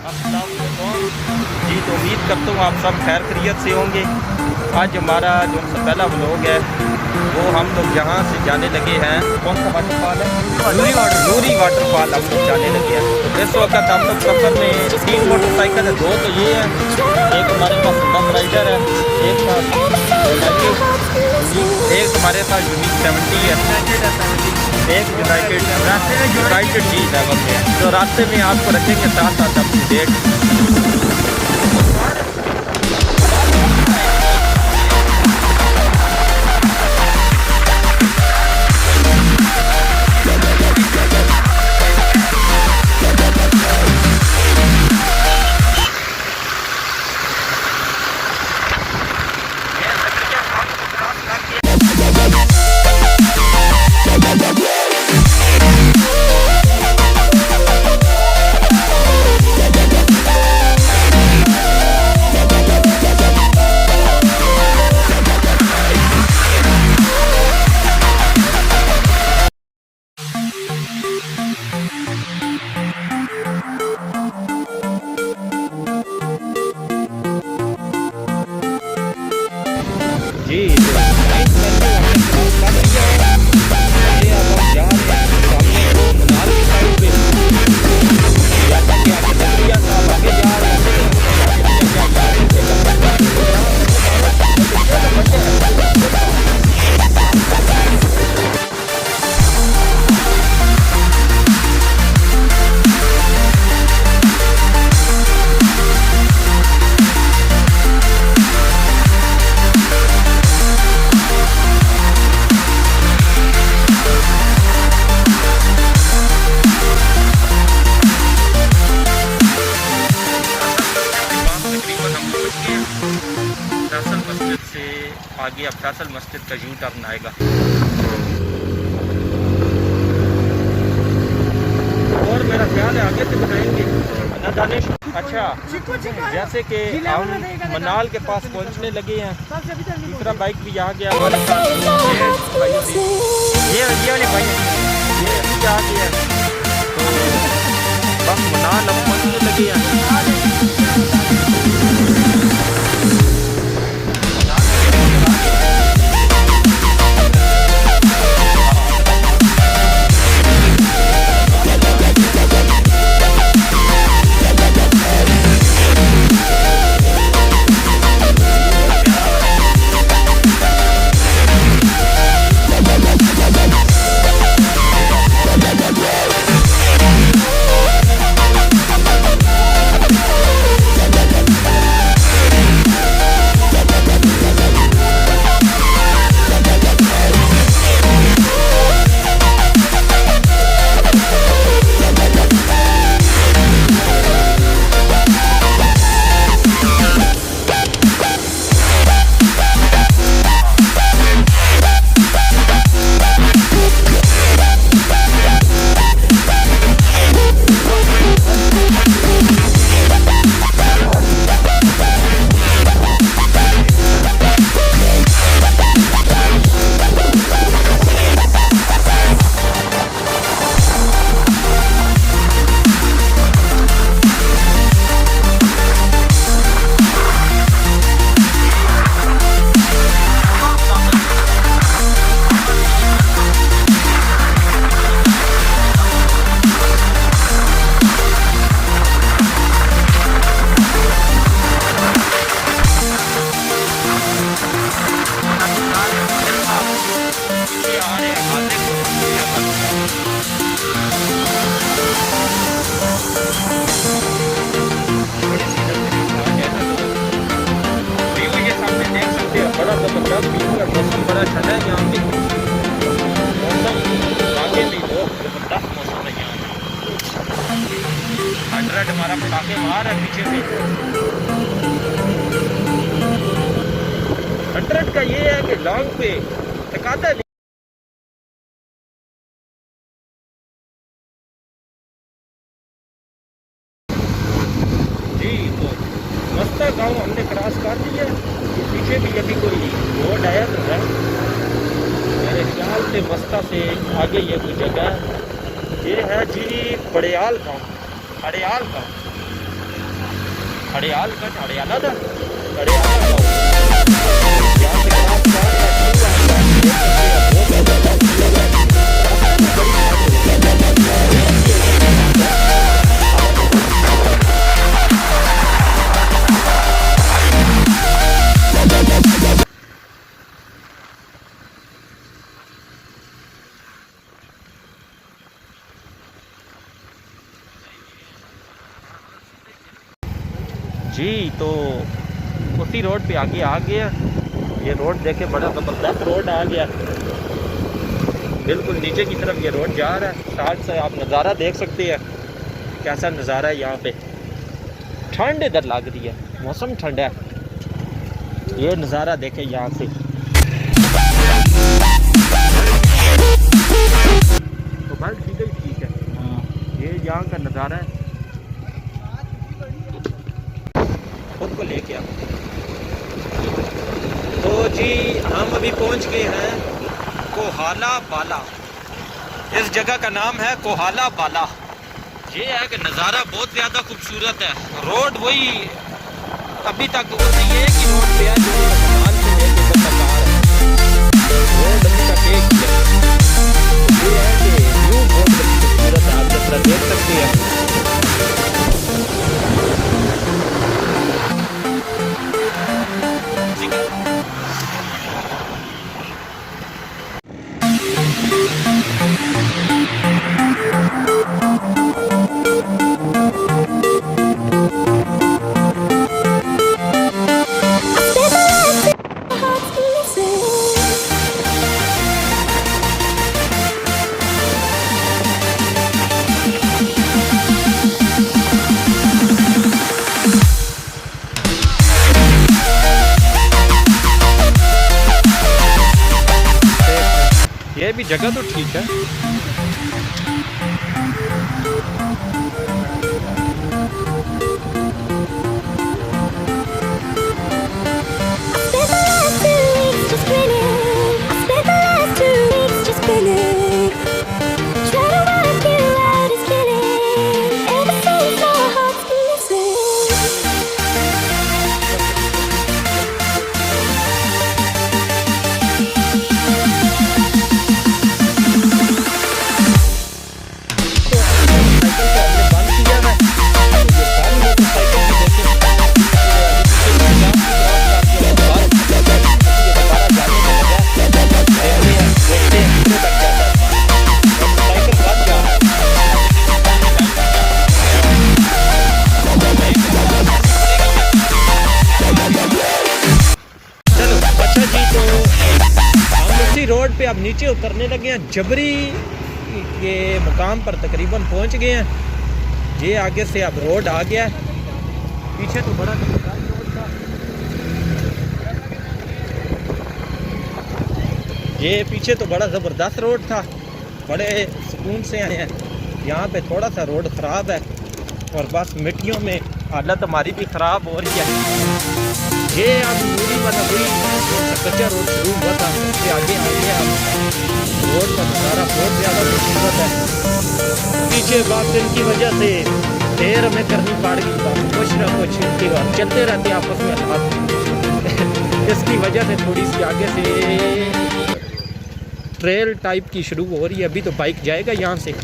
अस्सलाम वालेकुम जी। तो उम्मीद करता हूँ आप सब खैर खैरियत से होंगे। आज हमारा जो सा पहला व्लॉग है वो हम लोग यहाँ से जाने लगे हैं। कौन सा वाटरफॉल है? नूरी वाटरफॉल हम लोग जाने लगे हैं। तो इस वक्त हम लोग सफ़र में 3 मोटरसाइकिल है, 2 तो ये है, एक हमारे पास डम राइडर है, एक हमारे पास यूनिक 70 है, एक यूनाइटेड जी लेवल में है। तो रास्ते में आपको रखेंगे साथ साथ अपनी डेट। जी मस्जिद से आगे अब फैसल मस्जिद का यू टर्न आएगा। और मेरा ख्याल है आगे से बनाएंगे ना दानिश। अच्छा, जैसे कि हम मनाल के पास पहुंचने लगे हैं, दूसरा बाइक भी आ गया हमारे साथ, ये वाले भाई ये अभी आ गया। तो बस मनाल अब पहुंचने लगे हैं। मौसम बड़ा ठंडा है यहाँ पे। मौसम आगे भी बहुत ज़बरदस्त मौसम है यहाँ पे। 100 हमारा पटाखे मार है पीछे से। 100 का ये है कि लॉन्ग पे थकाता नहीं। जी तो मस्ता गाँव हमने क्रॉस कर दिया। पीछे भी अभी कोई रोड आया तो है मेरे ख्याल से। मस्ता से आगे ये कोई जगह ये है जी, बड़ियाल गाँव, अड़ियाल गाँव। हड़ियाल का हड़ियाला था हड़ियाला यहाँ से क्रॉस कर जी। तो उसी रोड पे आगे आ गया। ये रोड देखे बड़ा ज़बरदस्त रोड आ गया, बिल्कुल नीचे की तरफ ये रोड जा रहा है। साइड से आप नज़ारा देख सकते हैं, कैसा नज़ारा है यहाँ पे। ठंड इधर लग रही है, मौसम ठंडा है। ये नज़ारा देखें यहाँ से, तो बस ठीक है, ठीक है। ये यहाँ का नज़ारा है, खुद को लेके आप। तो जी हम अभी पहुंच गए हैं कोहाला बाला। इस जगह का नाम है कोहाला बाला। ये है कि नज़ारा बहुत ज़्यादा खूबसूरत है। रोड वही अभी तक वो नहीं है कि रोड पे है जो सामान से लेके तक आ रहा है। रोड अभी तक एक है। ये है कि व्यू बहुत खूबसूरत है, आप जैसा देख सकते हैं। ये भी जगह तो ठीक है। रोड पे अब नीचे उतरने लगे हैं, जबरी के मुकाम पर तकरीबन पहुंच गए हैं। ये आगे से अब रोड आ गया है, पीछे तो बड़ा रोड था। ये पीछे तो बड़ा ज़बरदस्त रोड था, बड़े सुकून से आए हैं। यहाँ पे थोड़ा सा रोड ख़राब है और बस मिट्टियों में हालत हमारी भी ख़राब हो रही है। ये अब नूरी वाटरफॉल कच्चा रोड शुरू हुआ था, उससे आगे आ गया। रोड का नज़ारा बहुत ज़्यादा खूबसूरत है। पीछे बात इनकी वजह से देर हमें करनी पड़ गई, कुछ ना कुछ इनकी बात चलते रहते आपस में हाथ इसकी वजह से थोड़ी सी आगे से ट्रेल टाइप की शुरू हो रही है। अभी तो बाइक जाएगा यहाँ से,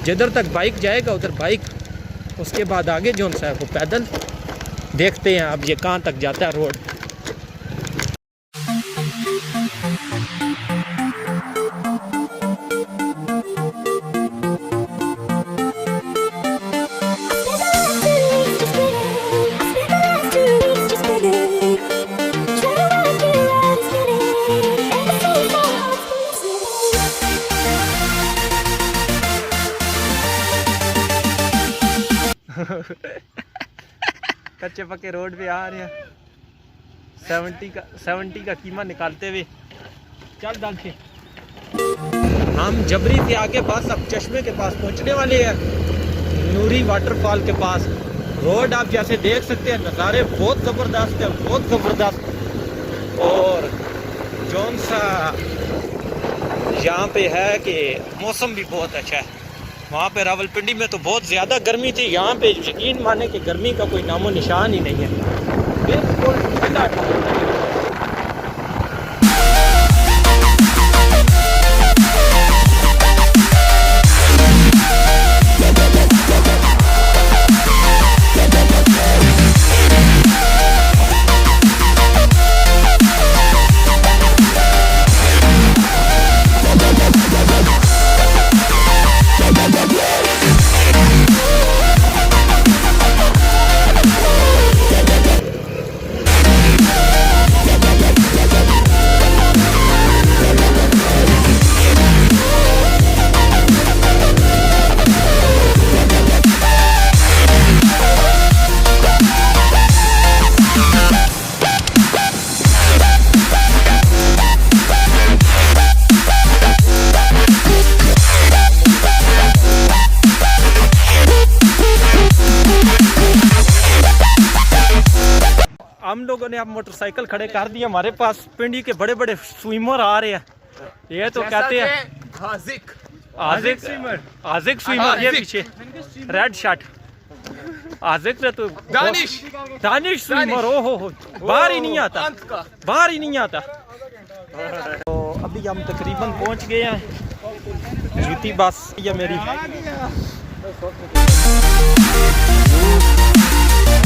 जिधर तक बाइक जाएगा उधर बाइक, उसके बाद आगे जो सा है वो पैदल। देखते हैं अब ये कहाँ तक जाता है रोड। कच्चे पक्के रोड पे आ रहे हैं, 70 का कीमा निकालते हुए। चल डाल के हम जबरी से आगे बस अब चश्मे के पास पहुंचने वाले हैं, नूरी वाटरफॉल के पास। रोड आप जैसे देख सकते हैं, नज़ारे बहुत ज़बरदस्त है, बहुत ज़बरदस्त। और जौन सा यहाँ पे है कि मौसम भी बहुत अच्छा है। वहाँ पे रावलपिंडी में तो बहुत ज़्यादा गर्मी थी, यहाँ पे यकीन माने कि गर्मी का कोई नामो निशान ही नहीं है, बिल्कुल ठंडा ठंडा। हम लोगों ने अब मोटरसाइकिल खड़े कर दिए, हमारे पास पिंडी के बड़े बड़े स्विमर आ रहे हैं। ये तो कहते हैं आजिक स्विमर, ये पीछे रेड शर्ट आजिक से तो दानिश स्विमर। ओ हो बाहर ही नहीं आता, बाहर ही नहीं आता। तो अभी हम तकरीबन पहुंच गए हैं, जूती बस ये मेरी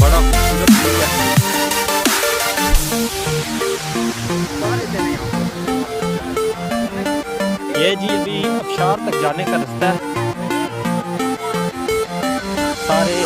बड़ा खूबसूरत है। ये जी अभी अबशार तक जाने का रास्ता है, सारे